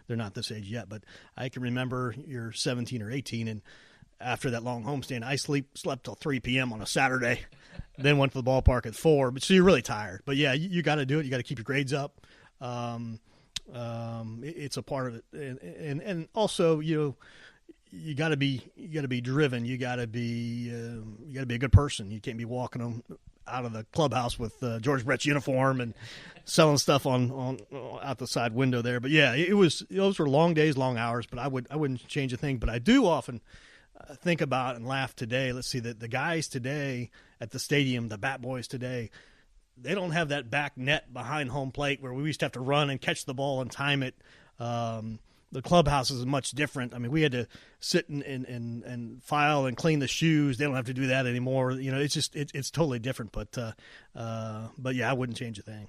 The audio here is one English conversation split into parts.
they're not this age yet. But I can remember you're 17 or 18, and after that long homestand, I slept till 3 p.m. on a Saturday, then went to the ballpark at 4. But so you're really tired. But yeah, you got to do it. You got to keep your grades up. It's a part of it, and also you got to be driven. You got to be a good person. You can't be walking them out of the clubhouse with George Brett's uniform and selling stuff on out the side window there. But yeah, those were long days, long hours. But I wouldn't change a thing. But I do often think about and laugh today. Let's see, the guys today at the stadium, the bat boys today, they don't have that back net behind home plate where we used to have to run and catch the ball and time it. The clubhouse is much different. I mean, we had to sit and file and clean the shoes. They don't have to do that anymore. It's just it's totally different. But yeah, I wouldn't change a thing.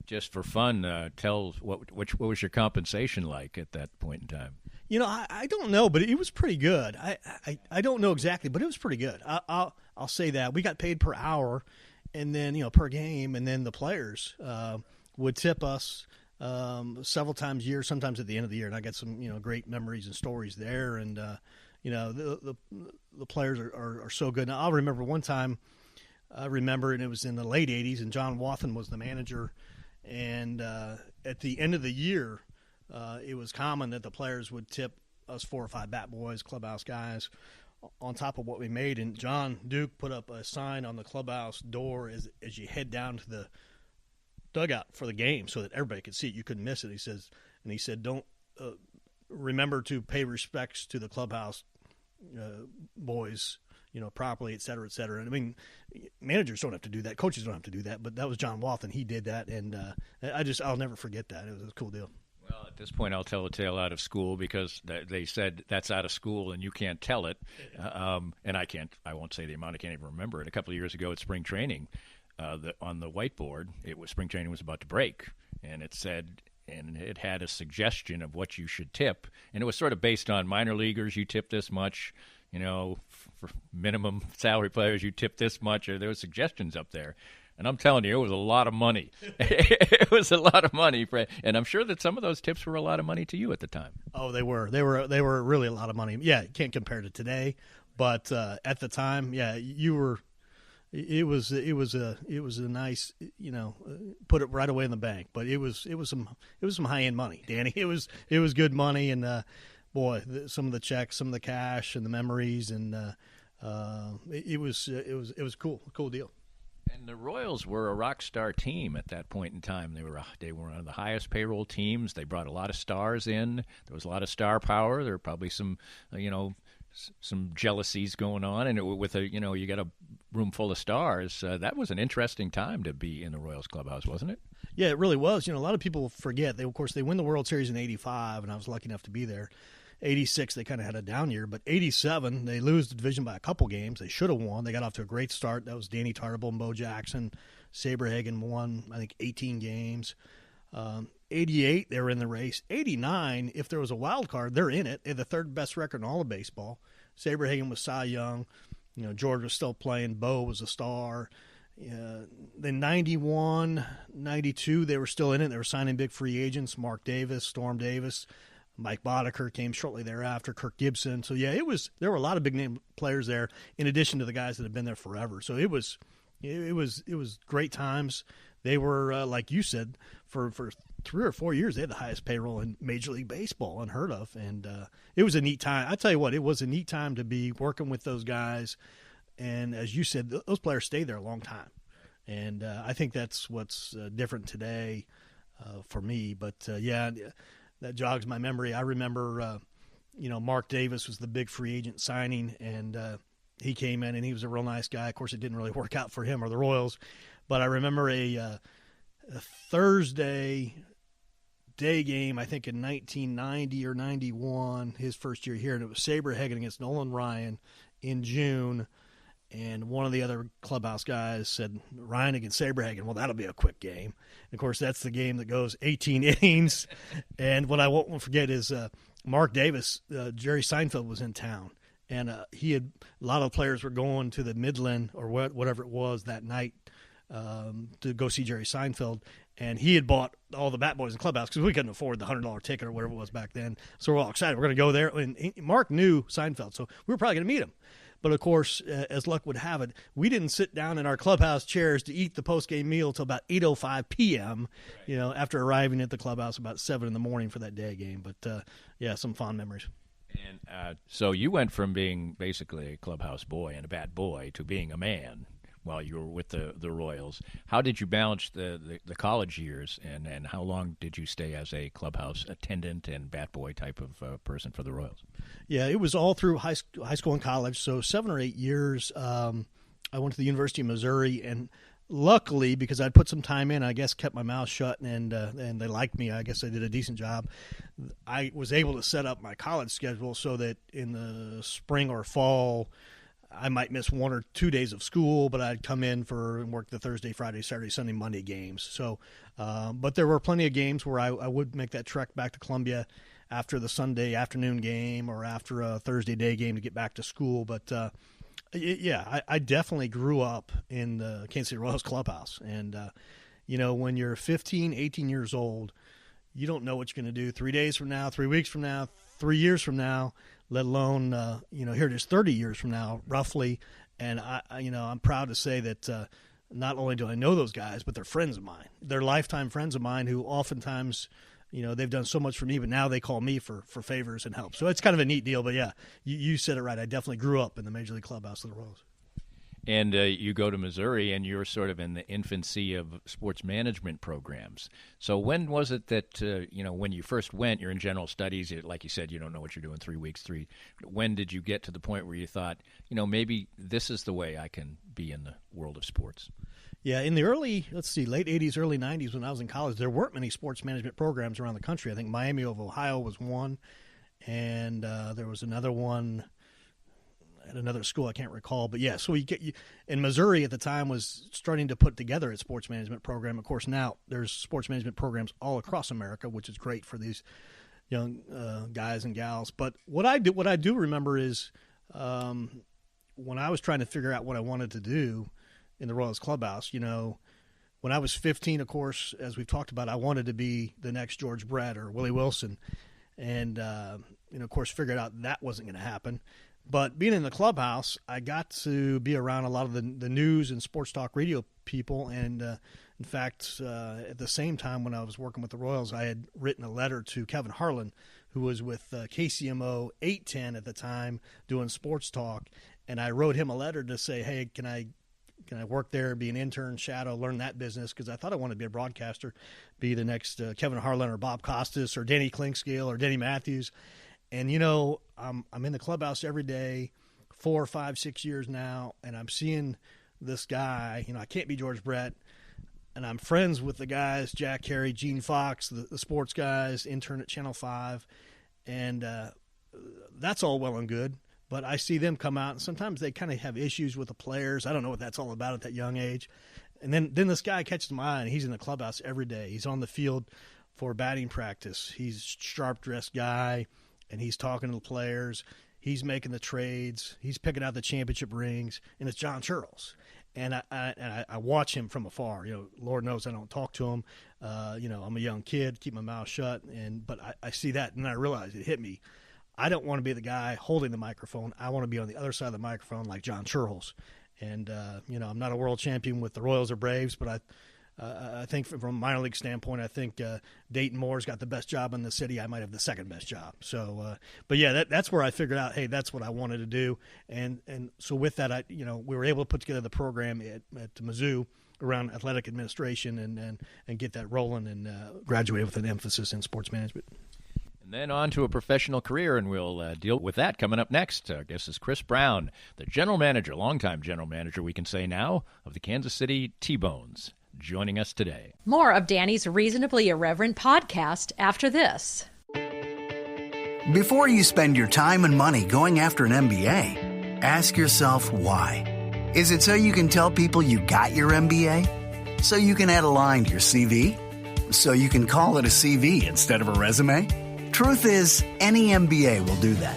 Just for fun, tell what was your compensation like at that point in time? I don't know, but it was pretty good. I don't know exactly, but it was pretty good. I'll say that we got paid per hour. And then, per game, and then the players would tip us several times a year, sometimes at the end of the year. And I got some, great memories and stories there. And, the players are so good. Now, I'll remember one time, and it was in the late 80s, and John Wathen was the manager. And at the end of the year, it was common that the players would tip us 4 or 5 bat boys, clubhouse guys, on top of what we made. And John Duke put up a sign on the clubhouse door as you head down to the dugout for the game so that everybody could see it. You couldn't miss it. He said, don't remember to pay respects to the clubhouse boys, properly, et cetera, et cetera. And I mean, managers don't have to do that. Coaches don't have to do that. But that was John Wathen. He did that. And I'll never forget that. It was a cool deal. Well, at this point, I'll tell a tale out of school because they said that's out of school and you can't tell it. And I won't say the amount. I can't even remember it. A couple of years ago at spring training, on the whiteboard, spring training was about to break. And it said, and it had a suggestion of what you should tip. And it was sort of based on minor leaguers, you tip this much. For minimum salary players, you tip this much. Or there were suggestions up there. And I'm telling you, it was a lot of money. It was a lot of money, and I'm sure that some of those tips were a lot of money to you at the time. Oh, they were. They were really a lot of money. Yeah, you can't compare to today, but at the time, yeah, you were. It was a nice, put it right away in the bank. But it was some high end money, Danny. It was good money, and some of the checks, some of the cash, and the memories, and it was cool, a cool deal. And the Royals were a rock star team at that point in time. They were one of the highest payroll teams. They brought a lot of stars in. There was a lot of star power. There were probably some jealousies going on. And you got a room full of stars. That was an interesting time to be in the Royals clubhouse, wasn't it? Yeah, it really was. A lot of people forget. They win the World Series in '85, and I was lucky enough to be there. '86, they kind of had a down year, but '87, they lose the division by a couple games. They should have won. They got off to a great start. That was Danny Tartable and Bo Jackson. Saberhagen won, I think, 18 games. '88, they were in the race. '89, if there was a wild card, they're in it. They had the third best record in all of baseball. Saberhagen was Cy Young. George was still playing. Bo was a star. Then 91, 92, they were still in it. They were signing big free agents, Mark Davis, Storm Davis. Mike Boddicker came shortly thereafter, Kirk Gibson. So, yeah, there were a lot of big-name players there in addition to the guys that have been there forever. So it was great times. They were, like you said, for 3 or 4 years, they had the highest payroll in Major League Baseball, unheard of. And it was a neat time. I tell you what, it was a neat time to be working with those guys. And as you said, those players stayed there a long time. And I think that's what's different today for me. But, yeah, that jogs my memory. I remember, Mark Davis was the big free agent signing, and he came in, and he was a real nice guy. Of course, it didn't really work out for him or the Royals. But I remember a Thursday day game, I think in 1990 or 91, his first year here, and it was Saberhagen against Nolan Ryan in June. And one of the other clubhouse guys said, Ryan against Saberhagen, well, that'll be a quick game. And, of course, that's the game that goes 18 innings. And what I won't forget is Mark Davis, Jerry Seinfeld was in town. And a lot of players were going to the Midland or whatever it was that night to go see Jerry Seinfeld. And he had bought all the bat boys in the clubhouse because we couldn't afford the $100 ticket or whatever it was back then. So we're all excited. We're going to go there. And Mark knew Seinfeld, so we were probably going to meet him. But, of course, as luck would have it, we didn't sit down in our clubhouse chairs to eat the post-game meal until about 8:05 p.m., after arriving at the clubhouse about 7 in the morning for that day game. But, some fond memories. And so you went from being basically a clubhouse boy and a bat boy to being a man while you were with the Royals. How did you balance the college years, and how long did you stay as a clubhouse attendant and bat boy type of person for the Royals? Yeah, it was all through high school and college. So 7 or 8 years, I went to the University of Missouri, and luckily, because I'd put some time in, I guess kept my mouth shut, and they liked me. I guess I did a decent job. I was able to set up my college schedule so that in the spring or fall, I might miss 1 or 2 days of school, but I'd come in and work the Thursday, Friday, Saturday, Sunday, Monday games. So, but there were plenty of games where I would make that trek back to Columbia after the Sunday afternoon game or after a Thursday day game to get back to school. But, I definitely grew up in the Kansas City Royals clubhouse. And, when you're 15, 18 years old, you don't know what you're going to do 3 days from now, 3 weeks from now, 3 years from now, let alone, here it is 30 years from now, roughly. And, I'm proud to say that not only do I know those guys, but they're friends of mine. They're lifetime friends of mine who oftentimes, they've done so much for me, but now they call me for favors and help. So it's kind of a neat deal. But, yeah, you said it right. I definitely grew up in the Major League Clubhouse of the Royals. And you go to Missouri, and you're sort of in the infancy of sports management programs. So when was it that, when you first went, you're in general studies, like you said, you don't know what you're doing 3 weeks. When did you get to the point where you thought, maybe this is the way I can be in the world of sports? Yeah, in the late 80s, early 90s when I was in college, there weren't many sports management programs around the country. I think Miami of Ohio was one, and there was another one at another school I can't recall, but yeah. So in Missouri at the time was starting to put together a sports management program. Of course, now there's sports management programs all across America, which is great for these young guys and gals. But what I do remember is when I was trying to figure out what I wanted to do in the Royals clubhouse. When I was 15, of course, as we've talked about, I wanted to be the next George Brett or Willie Wilson, and of course, figured out that wasn't going to happen. But being in the clubhouse, I got to be around a lot of the news and sports talk radio people. And, in fact, at the same time when I was working with the Royals, I had written a letter to Kevin Harlan, who was with KCMO 810 at the time doing sports talk. And I wrote him a letter to say, hey, can I work there, be an intern, shadow, learn that business? Because I thought I wanted to be a broadcaster, be the next Kevin Harlan or Bob Costas or Denny Clinkscale or Denny Matthews. And, I'm in the clubhouse every day, 4, 5, 6 years now, and I'm seeing this guy. I can't be George Brett, and I'm friends with the guys, Jack Carey, Gene Fox, the sports guys, intern at Channel 5, and that's all well and good. But I see them come out, and sometimes they kind of have issues with the players. I don't know what that's all about at that young age. And then this guy catches my eye, and he's in the clubhouse every day. He's on the field for batting practice. He's a sharp-dressed guy. And he's talking to the players. He's making the trades. He's picking out the championship rings. And it's John Churls. And I watch him from afar. Lord knows I don't talk to him. I'm a young kid, keep my mouth shut. But I see that, and I realize it hit me. I don't want to be the guy holding the microphone. I want to be on the other side of the microphone like John Churls. And, I'm not a world champion with the Royals or Braves, but I think from a minor league standpoint, I think Dayton Moore's got the best job in the city. I might have the second best job. So, but yeah, that's where I figured out, hey, that's what I wanted to do. And so with that, we were able to put together the program at Mizzou around athletic administration and get that rolling and graduate with an emphasis in sports management. And then on to a professional career, and we'll deal with that coming up next. Our guest is Chris Browne, the general manager, longtime general manager, we can say now, of the Kansas City T-Bones, joining us today. More of Danny's Reasonably Irreverent podcast after this. Before you spend your time and money going after an MBA, ask yourself why. Is it so you can tell people you got your MBA? So you can add a line to your CV? So you can call it a CV instead of a resume? Truth is, any MBA will do that.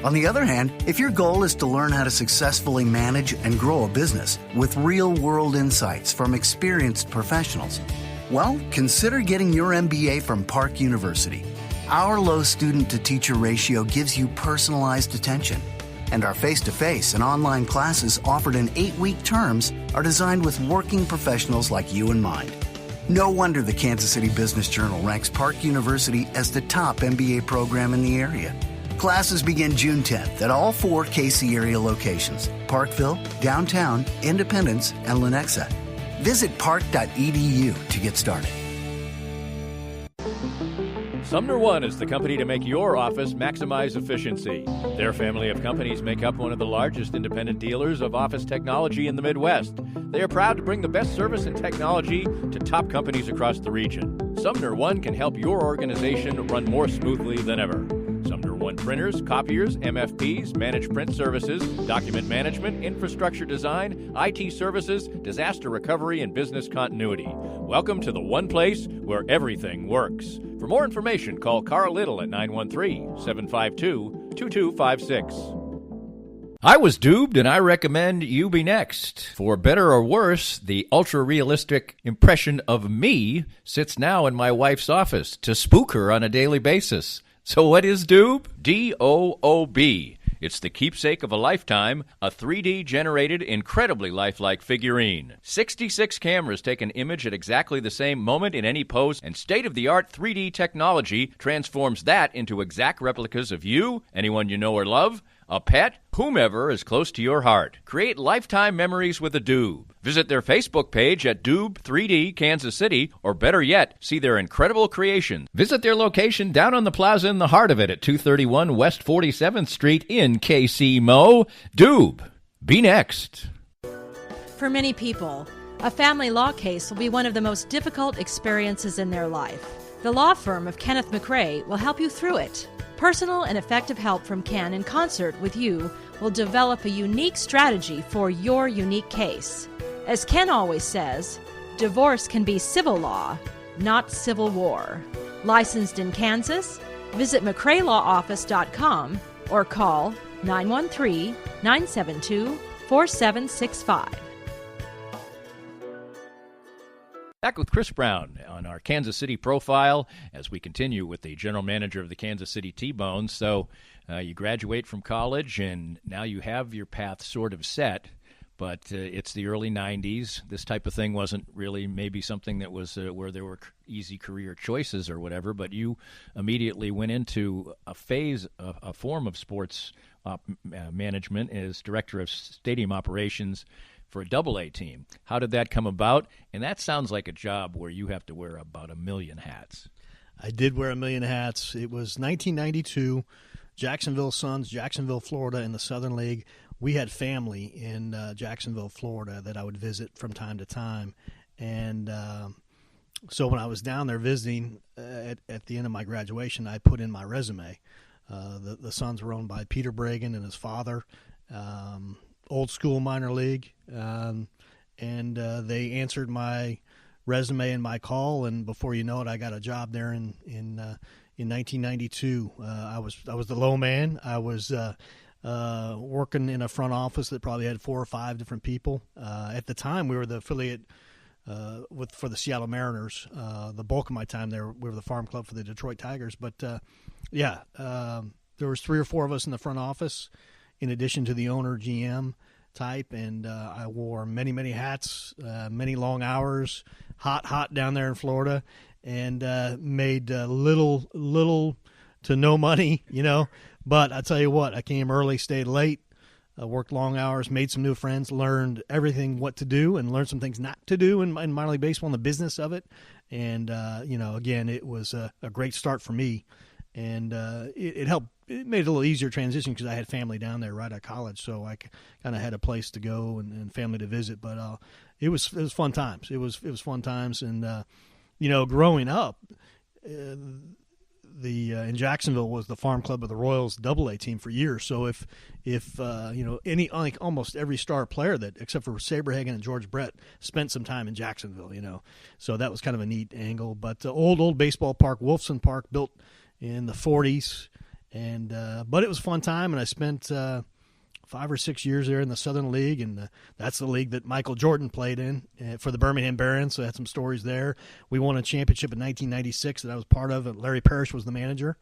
On the other hand, if your goal is to learn how to successfully manage and grow a business with real-world insights from experienced professionals, Well, consider getting your MBA from Park University. Our low student-to-teacher ratio gives you personalized attention. And our face-to-face and online classes offered in 8-week terms are designed with working professionals like you in mind. No wonder the Kansas City Business Journal ranks Park University as the top MBA program in the area. Classes begin June 10th at all 4 KC area locations: Parkville, Downtown, Independence, and Lenexa. Visit park.edu to get started. Sumner One is the company to make your office maximize efficiency. Their family of companies make up one of the largest independent dealers of office technology in the Midwest. They are proud to bring the best service and technology to top companies across the region. Sumner One can help your organization run more smoothly than ever. Sumner One printers, copiers, MFPs, managed print services, document management, infrastructure design, IT services, disaster recovery, and business continuity. Welcome to the one place where everything works. For more information, call Carl Little at 913-752-2256. I was duped, and I recommend you be next. For better or worse, the ultra-realistic impression of me sits now in my wife's office to spook her on a daily basis. So what is Doob? D-O-O-B. It's the keepsake of a lifetime, a 3D-generated, incredibly lifelike figurine. 66 cameras take an image at exactly the same moment in any pose, and state-of-the-art 3D technology transforms that into exact replicas of you, anyone you know or love, a pet, whomever is close to your heart. Create lifetime memories with a Doob. Visit their Facebook page at Doob 3D Kansas City, or better yet, see their incredible creations. Visit their location down on the plaza in the heart of it at 231 West 47th Street in KC Mo. Doob, be next. For many people, a family law case will be one of the most difficult experiences in their life. The law firm of Kenneth McRae will help you through it. Personal and effective help from Ken in concert with you will develop a unique strategy for your unique case. As Ken always says, divorce can be civil law, not civil war. Licensed in Kansas? Visit McRaeLawOffice.com or call 913-972-4765. Back with Chris Browne on our Kansas City profile as we continue with the general manager of the Kansas City T-Bones. So you graduate from college, and now you have your path sort of set, but it's the early 90s. This type of thing wasn't really maybe something that was where there were easy career choices or whatever, but you immediately went into a form of sports management as director of stadium operations for a AA team. How did that come about? And that sounds like a job where you have to wear about 1 million hats. I did wear 1 million hats. It was 1992, Jacksonville Suns, Jacksonville, Florida, in the Southern League. We had family in Jacksonville, Florida that I would visit from time to time. And so when I was down there visiting at the end of my graduation, I put in my resume. The Suns were owned by Peter Bragan and his father. Old school minor league, and they answered my resume and my call, and before you know it, I got a job there in 1992. I was the low man. I was working in a front office that probably had 4 or 5 different people. At the time, we were the affiliate for the Seattle Mariners. The bulk of my time there, we were the farm club for the Detroit Tigers. But there was 3 or 4 of us in the front office, in addition to the owner, GM type, and I wore many, many hats, many long hours, hot down there in Florida, and made little to no money, But I tell you what, I came early, stayed late, worked long hours, made some new friends, learned everything what to do, and learned some things not to do in minor league baseball and the business of it. And, again, it was a great start for me, and it helped. It made it a little easier transition because I had family down there right out of college, so I kind of had a place to go and family to visit. But it was fun times. It was fun times, and growing up, in Jacksonville was the farm club of the Royals AA team for years. So if almost every star player that except for Saberhagen and George Brett spent some time in Jacksonville, so that was kind of a neat angle. But old baseball park, Wolfson Park, built in the 40s. And but it was a fun time, and I spent 5 or 6 years there in the Southern League, and that's the league that Michael Jordan played in for the Birmingham Barons, so I had some stories there. We won a championship in 1996 that I was part of, and Larry Parrish was the manager.